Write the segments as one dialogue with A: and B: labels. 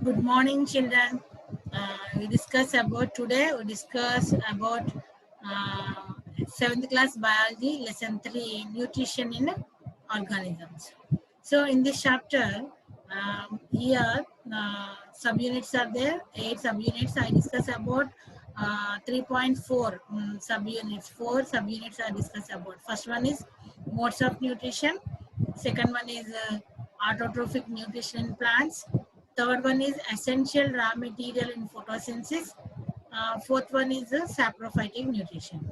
A: Good morning, children. We discuss about today. We discuss about seventh class biology, lesson 3, nutrition in organisms. So, in this chapter, here subunits are there. 8 subunits. I discuss about 3.4 subunits. 4 subunits are discussed about. First one is modes of nutrition. Second one is autotrophic nutrition in plants. Third one is essential raw material in photosynthesis. Fourth one is saprophytic nutrition.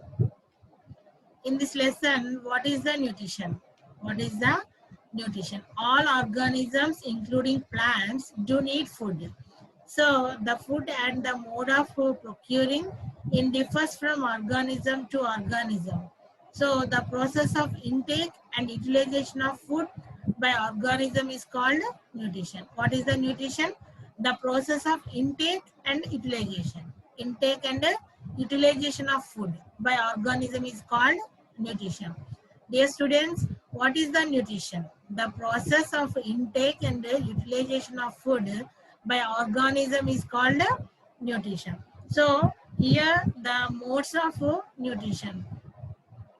A: In this lesson, what is the nutrition? What is the nutrition? All organisms, including plants, do need food. So the food and the mode of procuring it differs from organism to organism. So the process of intake and utilization of food by organism is called nutrition. What is the nutrition? The process of intake and utilization. Intake and utilization of food by organism is called nutrition. Dear students, what is the nutrition? The process of intake and utilization of food by organism is called nutrition. So here the modes of nutrition.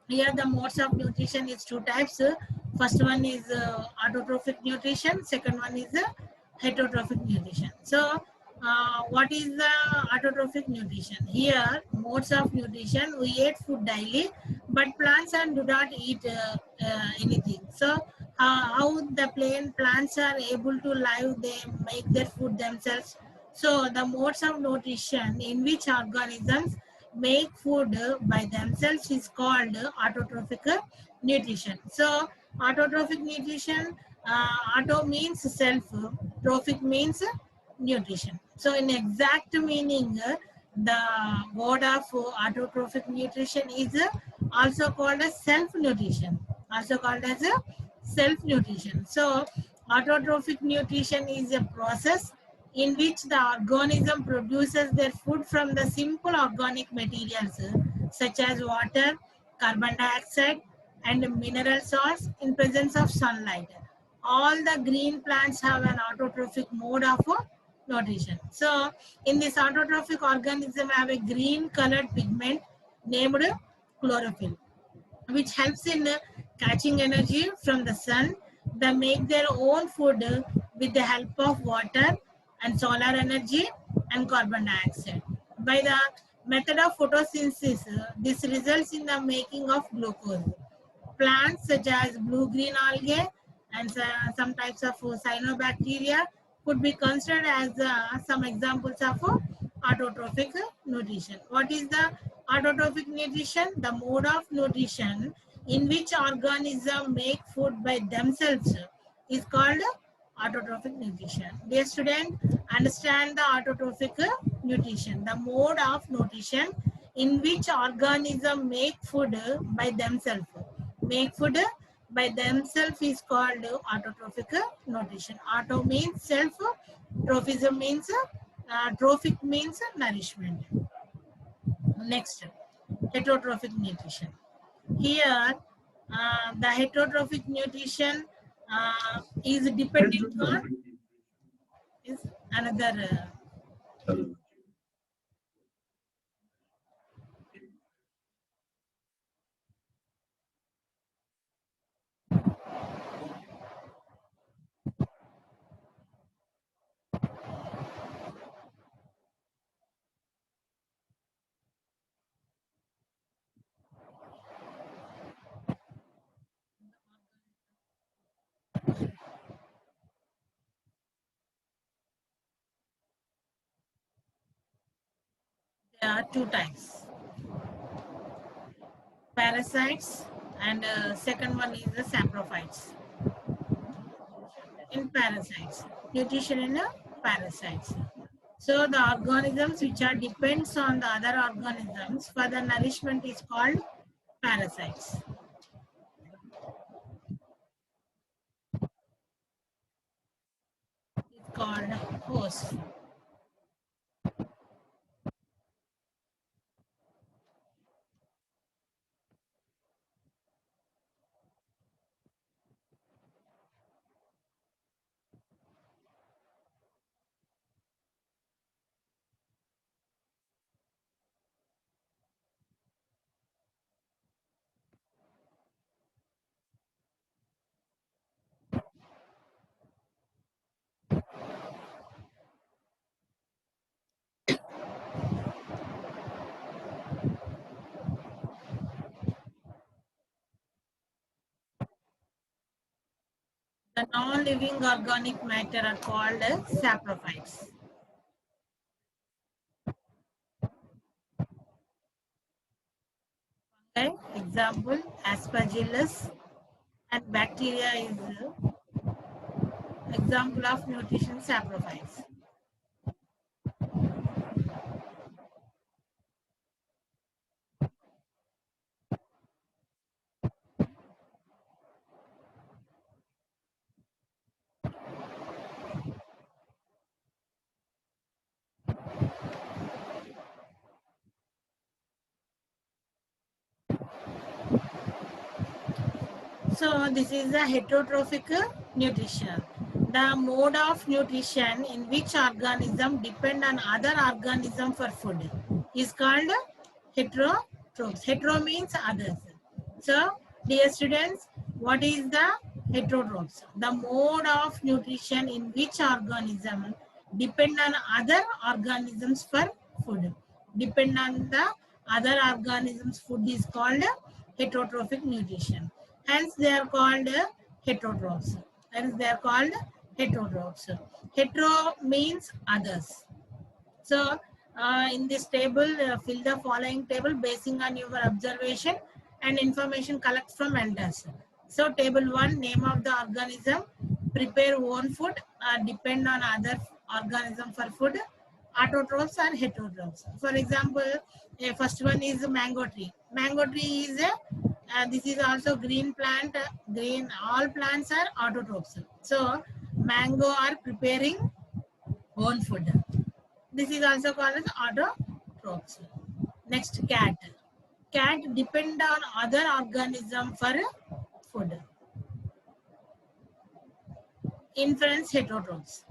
A: Here the modes of nutrition is two types. First one is autotrophic nutrition. Second one is heterotrophic nutrition. So what is the autotrophic nutrition? Here modes of nutrition, we eat food daily, but plants and do not eat anything. So how the plants are able to live, they make their food themselves. So the modes of nutrition in which organisms make food by themselves is called autotrophic nutrition. So autotrophic nutrition, auto means self, trophic means nutrition. So in exact meaning, the word of autotrophic nutrition is also called as self nutrition. Also called as a self nutrition. So autotrophic nutrition is a process in which the organism produces their food from the simple organic materials such as water, carbon dioxide, and mineral salts in presence of sunlight. All the green plants have an autotrophic mode of nutrition. So, in this autotrophic organism have a green colored pigment named chlorophyll, which helps in catching energy from the sun. They make their own food with the help of water and solar energy and carbon dioxide. By the method of photosynthesis, this results in the making of glucose. Plants such as blue-green algae and some types of cyanobacteria could be considered as some examples of autotrophic nutrition. What is the autotrophic nutrition? The mode of nutrition in which organisms make food by themselves is called autotrophic nutrition. Dear student, understand the autotrophic nutrition, the mode of nutrition in which organisms make food by themselves. Make food by themselves is called autotrophic nutrition. Auto means self, trophism means trophic means nourishment. Next, heterotrophic nutrition. Here, the heterotrophic nutrition is dependent on is another. There are two types: parasites, and second one is the saprophytes. In parasites, nutrition in parasites. So the organisms which are depends on the other organisms for the nourishment is called parasites. It's called host. The non-living organic matter are called saprophytes. Okay, example aspergillus and bacteria is example of nutrition saprophytes. So this is the heterotrophic nutrition. The mode of nutrition in which organism depend on other organism for food is called heterotrophs. Hetero means others. So dear students, what is the heterotrophs? The mode of nutrition in which organism depend on other organisms for food. Depend on the other organisms food is called heterotrophic nutrition. Hence, they are called heterotrophs. Hence, they are called heterotrophs. Hetero means others. So, in this table, fill the following table basing on your observation and information collect from elders. So, table 1, name of the organism, prepare own food, depend on other organism for food, autotrophs and heterotrophs. For example, first one is mango tree. Mango tree is a this is also green plant. Green, all plants are autotrophs. So mango are preparing own food. This is also called as autotrophs. Next, cat. Cat depend on other organism for food. Inference heterotrophs.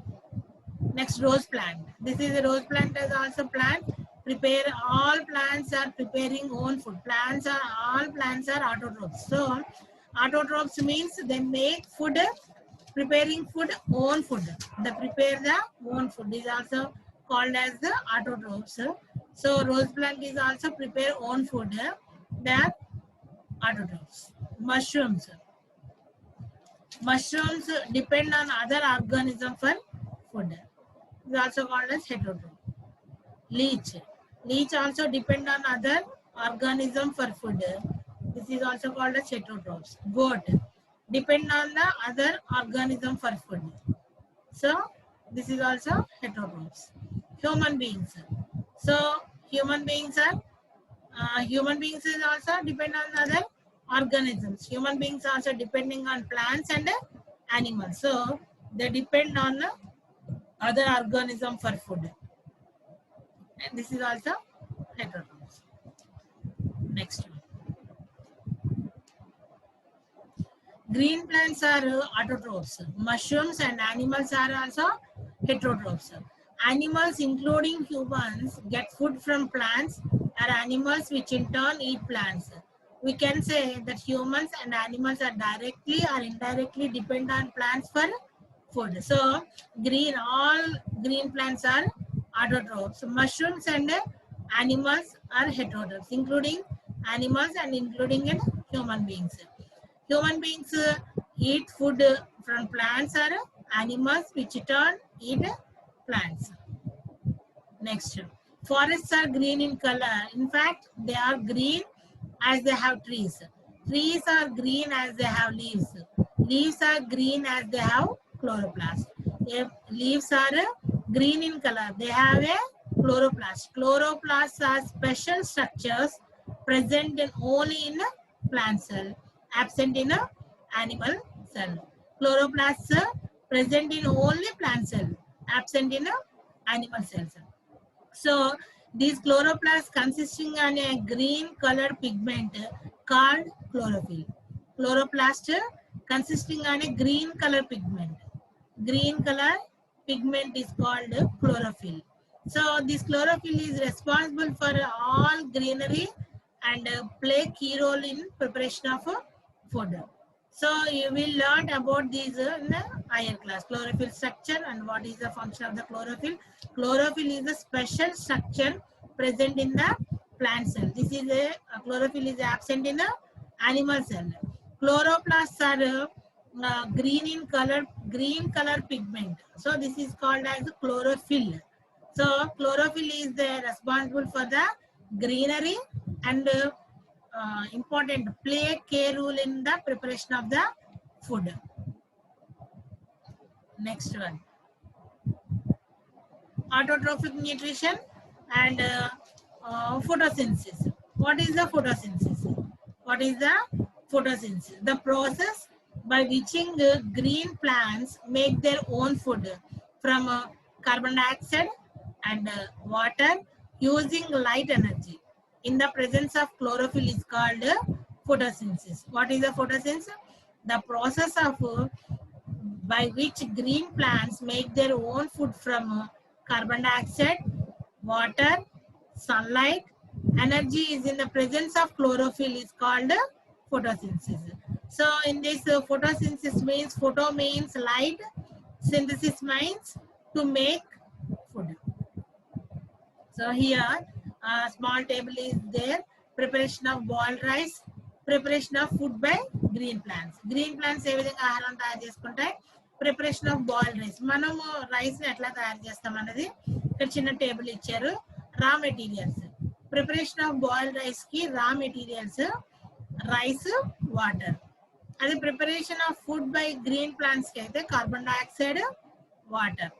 A: Next, rose plant. This is a rose plant is also plant. Prepare all plants are preparing own food. All plants are autotrophs. So autotrophs means they make food, preparing food, own food. They prepare the own food is also called as the autotrophs. So rose plant is also prepare own food. They are autotrophs. Mushrooms. Mushrooms depend on other organism for food. Is also called as heterotroph. Leech. Leech also depend on other organism for food. This is also called as heterotrophs. Goat depend on the other organism for food. So this is also heterotrophs. Human beings. So human beings is also depend on other organisms. Human beings also depending on plants and animals. So they depend on other organism for food. And this is also heterotrophs. Next one. Green plants are autotrophs. Mushrooms and animals are also heterotrophs. Animals, including humans, get food from plants, are animals which in turn eat plants. We can say that humans and animals are directly or indirectly depend on plants for food. So, all green plants are autotrophs. Mushrooms and animals are heterotrophs, including animals and including in human beings. Human beings eat food from plants or animals which in turn eat plants. Next, forests are green in color. In fact, they are green as they have trees. Trees are green as they have leaves. Leaves are green as they have chloroplast. If leaves are green in color, they have a chloroplast. Chloroplasts are special structures present only in a plant cell, absent in a animal cell. Chloroplasts are present in only plant cell, absent in a animal cells. So these chloroplasts consisting on a green colored pigment called chlorophyll. Chloroplast consisting on a green color pigment. Green color pigment is called chlorophyll. So this chlorophyll is responsible for all greenery and play key role in preparation of food. So you will learn about these in the higher class. Chlorophyll structure and what is the function of the chlorophyll. Chlorophyll is a special structure present in the plant cell. This is a chlorophyll is absent in the animal cell. Chloroplasts are green color pigment. So this is called as chlorophyll. So chlorophyll is responsible for the greenery and important play a key role in the preparation of the food. Next one, autotrophic nutrition and photosynthesis. What is the photosynthesis? What is the photosynthesis? The process by which green plants make their own food from carbon dioxide and water using light energy. In the presence of chlorophyll is called photosynthesis. What is the photosynthesis? The process of by which green plants make their own food from carbon dioxide, water, sunlight, energy is in the presence of chlorophyll is called photosynthesis. So in this photosynthesis means photo means light, synthesis means to make food. So here a small table is there, preparation of boiled rice, preparation of food by green plants. Green plants ఏ విధంగా ఆహారం తయారు చేసుకుంటాయి, preparation of boiled rice. మనము rice ని ఎట్లా తయారు చేస్తాం అన్నది ఇక్కడ చిన్న టేబుల్ ఇచ్చారు. రా materials, preparation of boiled rice కి రా మెటీరియల్స్ రైస్, వాటర్. అది preparation of food by green plants కి అయితే carbon dioxide, water.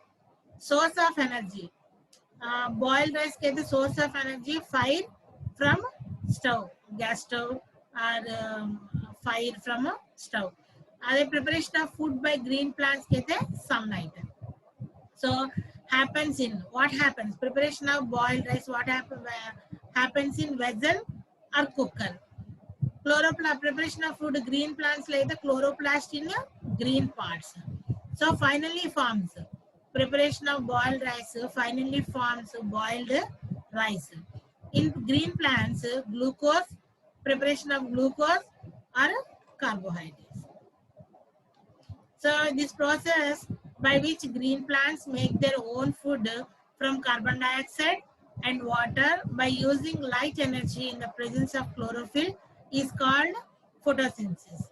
A: Source of energy, boiled rice get the source of energy fire from stove, gas stove or fire from a stove. The preparation of food by green plants get the sunlight. So happens in what happens? Preparation of boiled rice, what happens in vessel or cooker. Chloroplast, preparation of food green plants like the chloroplast in green parts. So finally forms. Preparation of boiled rice finally forms boiled rice. In green plants, glucose, preparation of glucose or carbohydrates. So this process by which green plants make their own food from carbon dioxide and water by using light energy in the presence of chlorophyll is called photosynthesis.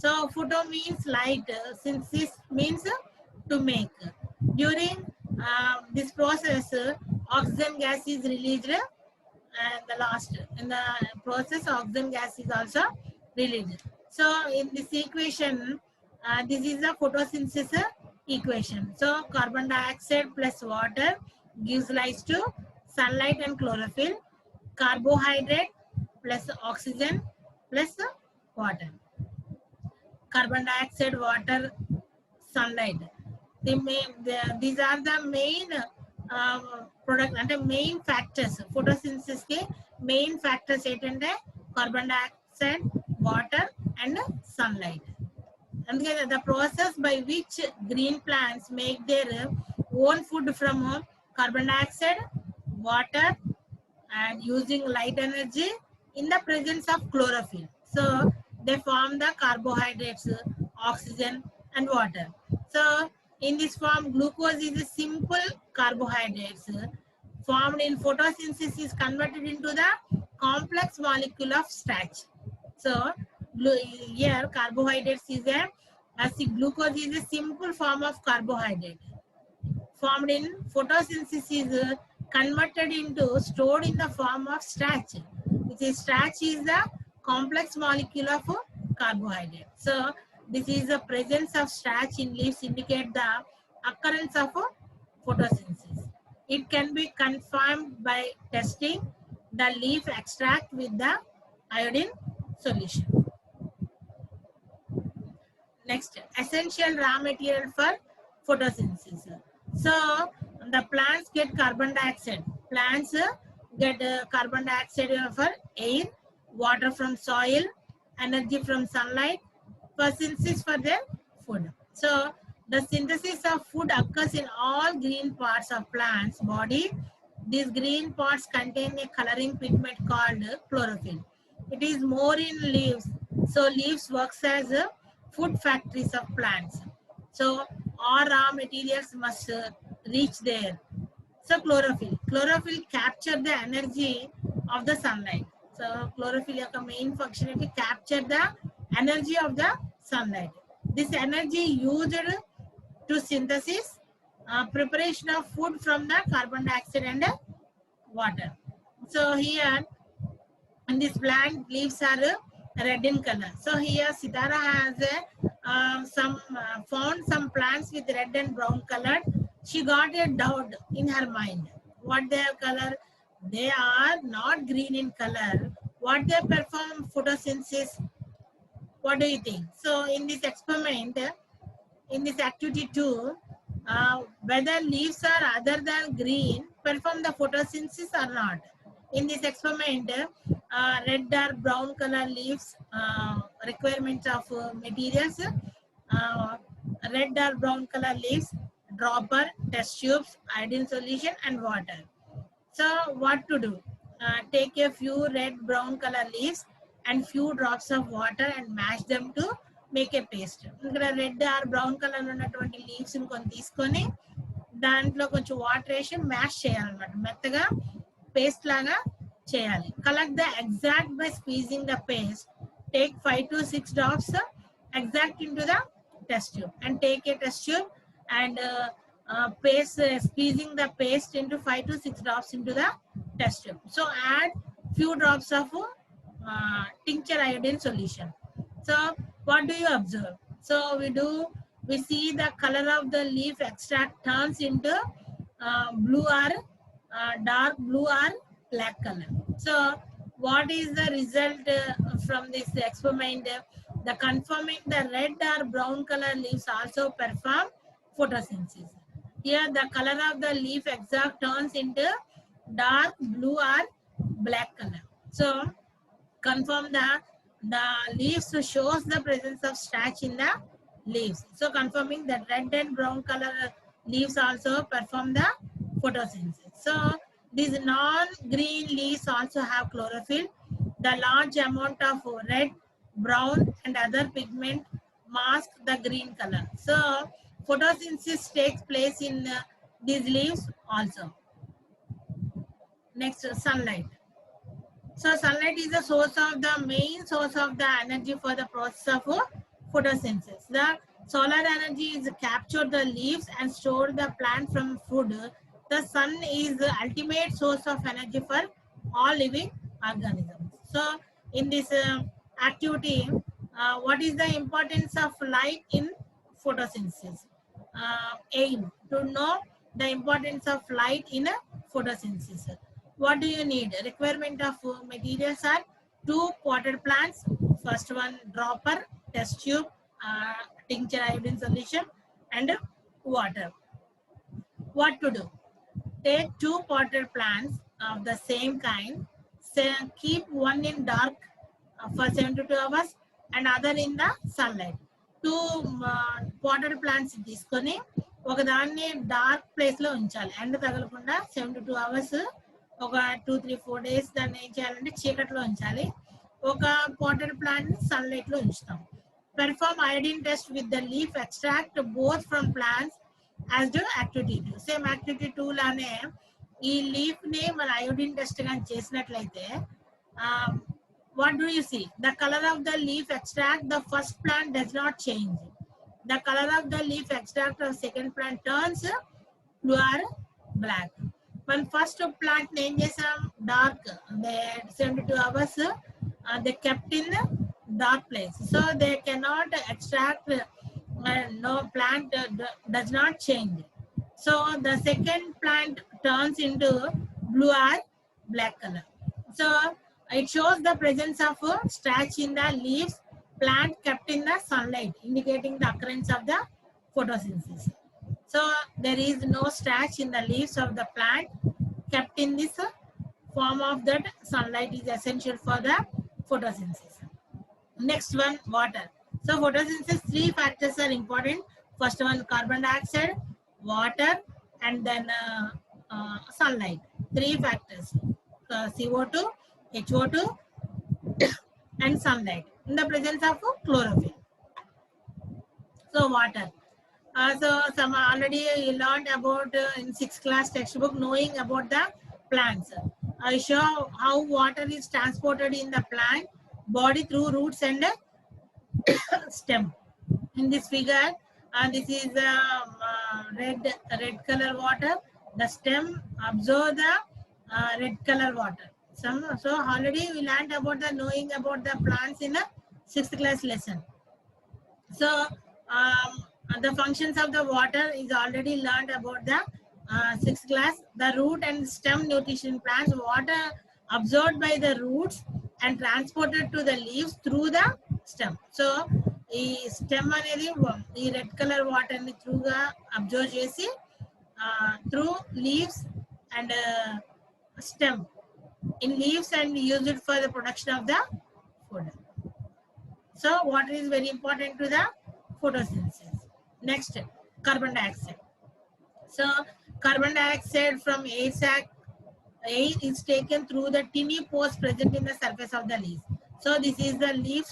A: So photo means light, synthesis means to make. During this process, oxygen gas is released, and the last in the process, oxygen gas is also released. So in this equation, this is the photosynthesis equation. So carbon dioxide plus water gives rise to sunlight and chlorophyll. Carbohydrate plus oxygen plus water. Carbon dioxide, water, sunlight. These are the main product and the main factors. Photosynthesis ke main factors ఏంటంటే carbon dioxide, water and sunlight. And the process by which green plants make their own food from carbon dioxide, water and using light energy in the presence of chlorophyll. So they form the carbohydrates, oxygen and water. So in this form, glucose is a simple carbohydrates formed in photosynthesis is converted into the complex molecule of starch. So here carbohydrates is glucose is a simple form of carbohydrate formed in photosynthesis is converted into stored in the form of starch. Which is starch is the complex molecule of carbohydrate. So this is the presence of starch in leaves indicate the occurrence of photosynthesis. It can be confirmed by testing the leaf extract with the iodine solution. Next, essential raw material for photosynthesis. So the plants get carbon dioxide. Plants get carbon dioxide for air, water from soil, energy from sunlight, for synthesis for their food. So the synthesis of food occurs in all green parts of plants body. These green parts contain a coloring pigment called chlorophyll. It is more in leaves. So leaves works as food factories of plants. So all raw materials must reach there. So chlorophyll capture the energy of the sunlight. So chlorophyll యొక్క main function is to capture the energy of the sunlight. This energy used to synthesis, preparation of food from the carbon dioxide and water. So here in this plant, leaves are red in color. So here Sitara has found some plants with red and brown color. She got a doubt in her mind. What their color? They are not green in color. What they perform photosynthesis? What do you think? So in this experiment, in this activity 2, whether leaves are other than green perform the photosynthesis or not. In this experiment, red or brown color leaves, requirements of materials, red or brown color leaves, dropper, test tubes, iodine solution and water. So what to do? Take a few red brown color leaves and few drops of water and mash them to make a paste. ఇక్కడ red or brown colour ఉన్నటువంటి leaves కొన్ని తీసుకొని దాంట్లో కొంచెం water వేసి mash చేయాలన్నమాట, మెత్తగా paste లాగా చేయాలి. Collect the exact by squeezing the paste. Take 5 to 6 drops exact into the test tube and take a test tube and squeezing the paste into 5 to 6 drops into the test tube. So add few drops of tincture iodine solution. So what do you observe? So we see the color of the leaf extract turns into blue or dark blue or black color. So what is the result from this experiment? The confirming the red or brown color leaves also perform photosynthesis. Here the color of the leaf extract turns into dark blue or black color. So confirm the leaves shows the presence of starch in the leaves. So confirming that red and brown color leaves also perform the photosynthesis. So these non-green leaves also have chlorophyll. The large amount of red, brown and other pigment mask the green color. So photosynthesis takes place in these leaves also. Next, sunlight. So sunlight is the main source of the energy for the process of photosynthesis. The solar energy is captured the leaves and stored the plant from food. The sun is the ultimate source of energy for all living organisms. So in this activity, what is the importance of light in photosynthesis? Aim to know the importance of light in photosynthesis. What do you need? Requirement of materials are 2 potted plants. First one, dropper, test tube, tincture iodine solution and water. What to do? Take 2 potted plants of the same kind. Keep one in dark for 72 hours and other in the sunlight. 2 potted plants తీసుకొని ఒక దాన్ని dark place లో ఉంచాలి, ఎండ తగలకుండా 72 hours, ఒక 2-3-4 days దాన్ని ఏం చేయాలంటే చీకట్లో ఉంచాలి. ఒక potted plant ని సన్లైట్ లో ఉంచుతాం. Perform iodine test with the leaf extract both from plants as do activity 2. Same activity 2 లానే ఈ లీఫ్ ని మన iodine test గా చేసినట్లయితే what do you see? The color of the leaf extract, the first plant does not change. The color of the leaf extract of second plant turns blue or black. When first plant name is dark, they 72 hours they kept in dark place, so they cannot extract. No plant does not change. So the second plant turns into blue or black color. So it shows the presence of starch in the leaves, plant kept in the sunlight, indicating the occurrence of the photosynthesis. So there is no starch in the leaves of the plant kept in this form of that sunlight is essential for the photosynthesis. Next one, water. So photosynthesis 3 factors are important. First one, carbon dioxide, water and then sunlight. 3 factors, CO2, HO2 and sunlight in the presence of chlorophyll. So water. So some already you learned about in 6th class textbook, knowing about the plants. I show how water is transported in the plant body through roots and stem. In this figure, this is the red color water. The stem absorb the red color water. So already we learned about the knowing about the plants in a 6th class lesson. So the functions of the water is already learned about the 6th class. The root and stem nutrition plants, water absorbed by the roots and transported to the leaves through the stem. So ఈ stem అనేది ఈ red colour water ని త్రూగా observe చేసి through leaves and stem in leaves and use it for the production of the food. So water is very important to the photosynthesis. Next, carbon dioxide. So carbon dioxide from air sac, air is taken through the tiny pores present in the surface of the leaves. So this is the leaf,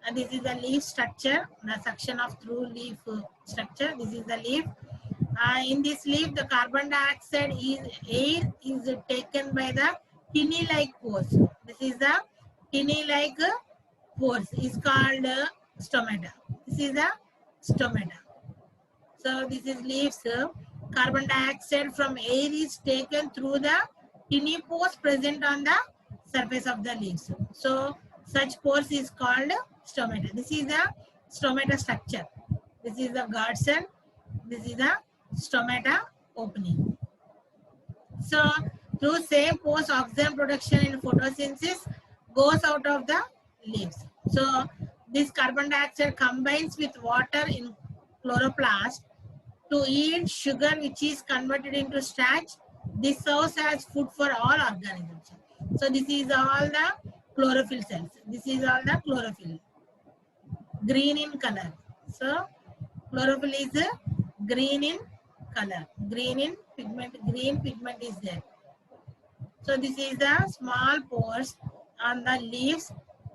A: and this is the leaf structure, the section of through leaf structure. This is the leaf. In this leaf, the carbon dioxide air is taken by the tinny-like pores. This is the tinny-like pores is called stomata. This is the stomata. So this is leaves. Carbon dioxide from air is taken through the tiny pores present on the surface of the leaves. So such pores is called stomata. This is the stomata structure. This is the guardian. This is the stomata opening. So through same pores, oxygen production in photosynthesis goes out of the leaves. So this carbon dioxide combines with water in chloroplast to yield sugar, which is converted into starch. This serves as food for all organisms. So this is all the chlorophyll cells. This is all the chlorophyll. Green in color. So chlorophyll is green in color. Green in pigment. Green pigment is there. So this is the small pores on the leaves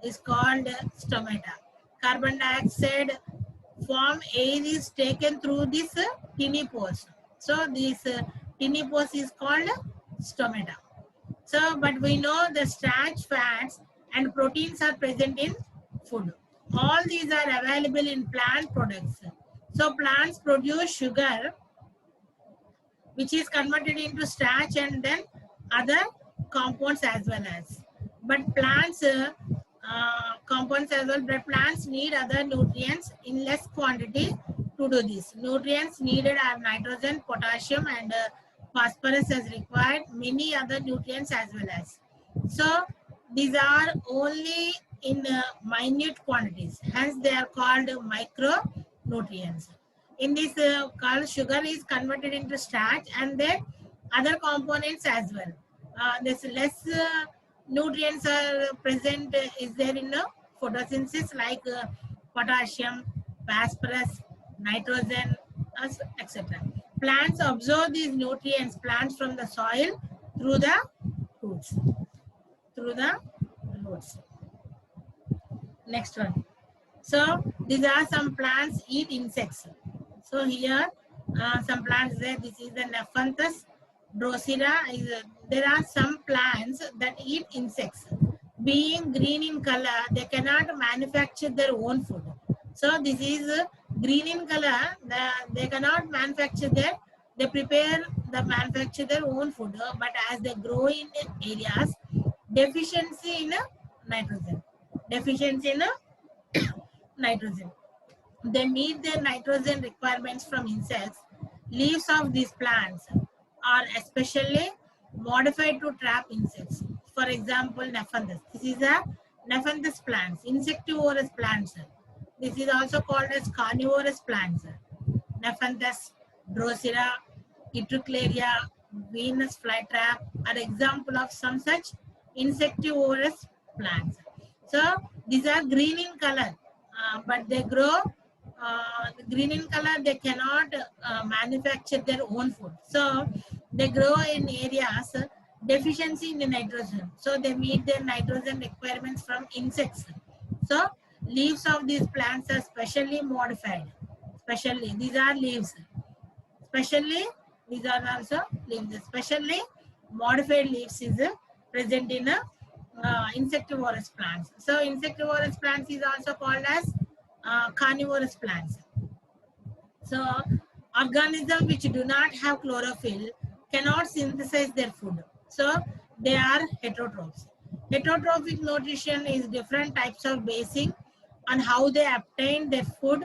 A: is called stomata. Carbon dioxide from air is taken through this tiny pores. So this tiny pores is called stomata. So, but we know the starch, fats, and proteins are present in food. All these are available in plant products. So plants produce sugar, which is converted into starch and then other compounds as well as. But plants compounds as well, but plants need other nutrients in less quantity to do this. Nutrients needed are nitrogen, potassium, and phosphorus as required, many other nutrients as well as. So these are only in minute quantities, hence they are called micronutrients. In this called sugar is converted into starch and then other components as well. There's less nutrients are present is there in photosynthesis like potassium, phosphorus, nitrogen, etc. Plants absorb these nutrients, plants from the soil through the roots. Through the roots. Next one. So these are some plants eat insects. So here some plants there. This is the Nephanthus drosera. There are some plants that eat insects. Being green in color, they cannot manufacture their own food. So this is green in color. They cannot manufacture their. They manufacture their own food. But as they grow in areas, deficiency in nitrogen. Deficiency in nitrogen. They meet their nitrogen requirements from insects. Leaves of these plants are especially modified to trap insects. For example, Nephanthus. This is a Nephanthus plants, insectivorous plants. This is also called as carnivorous plants. Nephanthus, Drosera, Utricularia, Venus flytrap are example of some such insectivorous plants. So these are green in color, but they grow green in color. They cannot manufacture their own food. So they grow in areas deficiency in the nitrogen. So they meet their nitrogen requirements from insects. So leaves of these plants are specially modified. Specially, these are leaves. Specially, these are also leaves. Specially modified leaves is present in insectivorous plants. So insectivorous plants is also called as carnivorous plants. So organisms which do not have chlorophyll cannot synthesize their food. So they are heterotrophs. Heterotrophic nutrition is different types of basing on how they obtain their food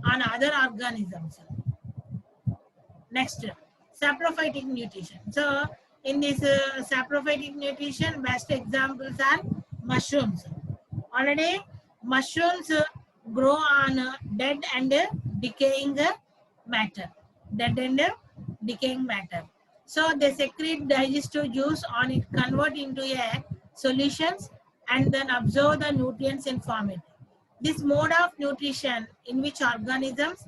A: on other organisms. Next, saprophytic nutrition. So in this saprophytic nutrition, best examples are mushrooms. Already mushrooms grow on dead and decaying matter. Dead and decaying matter. So they secrete digestive juice on it, convert into a solutions and then absorb the nutrients and form it. This mode of nutrition in which organisms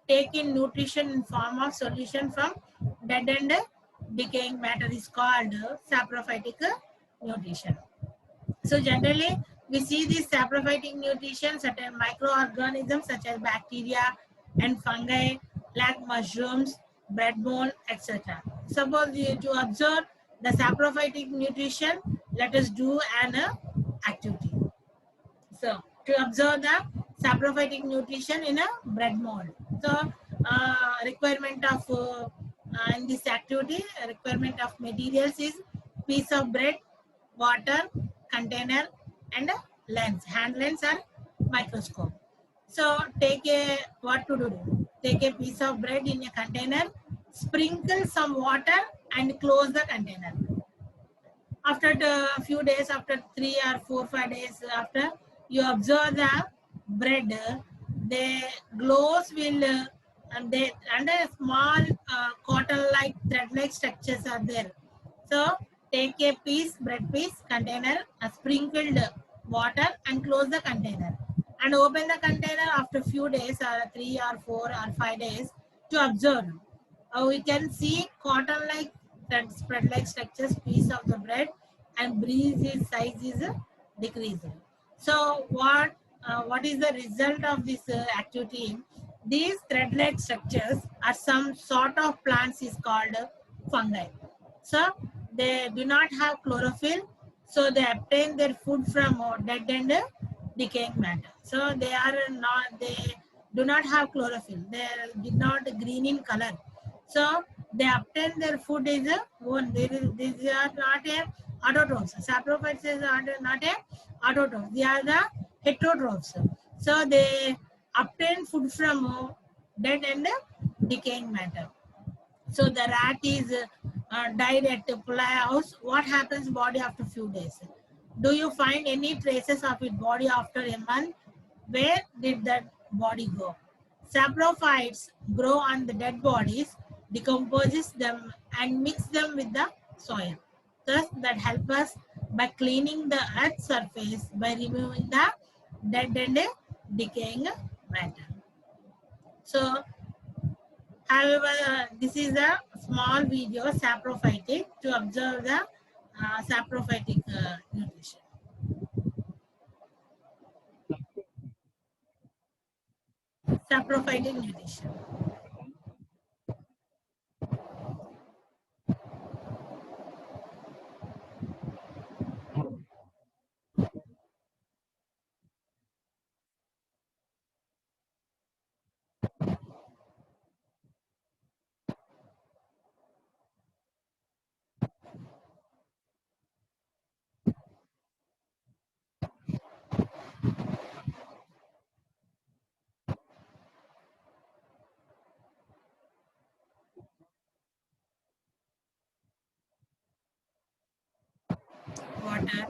A: take in nutrition in form of solution from dead and decaying matter is called saprophytic nutrition. So generally, we see this saprophytic nutrition, certain microorganisms such as bacteria and fungi, like mushrooms, bread bone, etc. Suppose you to observe the saprophytic nutrition, let us do an activity. So to observe the saprophytic nutrition in a bread mold. So requirement of in this activity, requirement of materials is piece of bread, water, container, and a lens. Hand lens or microscope. So take a what to do? Take a piece of bread in a container, sprinkle some water, and close the container. After a few days, after 3 or 4 5 days after, you observe the bread, the glows will and they and a small cotton like thread like structures are there. So take a piece bread piece container, sprinkled water, and close the container and open the container after few days or 3 or 4 or 5 days to observe. We can see cotton like that spread like structures piece of the bread and breeze is size is decreasing. So what is the result of this activity? These thread like structures are some sort of plants is called fungi. So they do not have chlorophyll, so they obtain their food from dead and decaying matter. So they are not, they do not have chlorophyll, they did not green in color. So they obtain their food is a one. These are not a autotrophs. Saprophytes are not a autotrophs. They are the heterotrophs. So they obtain food from dead and decaying matter. So the rat is died at the house. What happens body after few days? Do you find any traces of its body after a month? Where did that body go? Saprophytes grow on the dead bodies, decomposes them and mix them with the soil. Thus, that help us by cleaning the earth's surface by removing the dead and decaying matter. So however, this is a small video saprophytic to observe the saprophytic nutrition. Saprophytic nutrition. Water.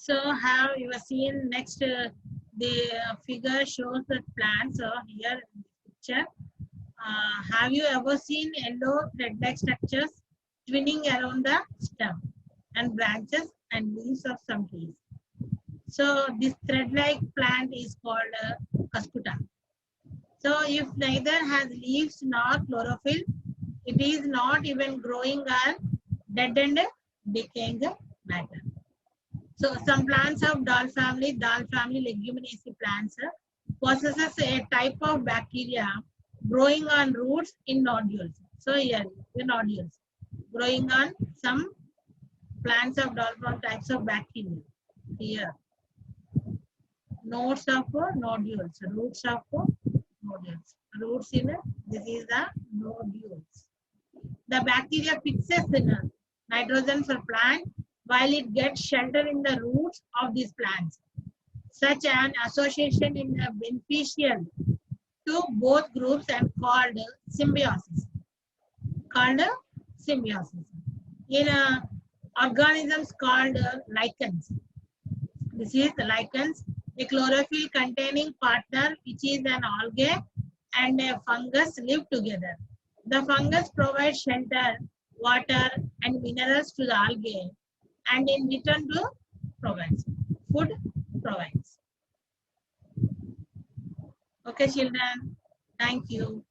A: So have you seen next the figure shows the plant. So here in the picture, have you ever seen yellow thread-like structures twinning around the stem and branches and leaves of some trees? So this thread-like plant is called Cuscuta. So if neither has leaves nor chlorophyll, it is not even growing on dead and decaying matter. So some plants of dal family Leguminosae plants possesses a type of bacteria growing on roots in nodules. So here, the nodules growing on some plants of dal from types of bacteria. Here, nodes of nodules, roots of nodules. Roots in this is the nodules. The bacteria fixes in nitrogen for plant while it gets shelter in the roots of these plants. Such an association is beneficial to both groups and called symbiosis. Called symbiosis. In organisms called lichens. This is the lichens, a chlorophyll containing partner which is an algae and a fungus live together. The fungus provides shelter, water and minerals to the algae and in return to provides food provides. Okay children, thank you.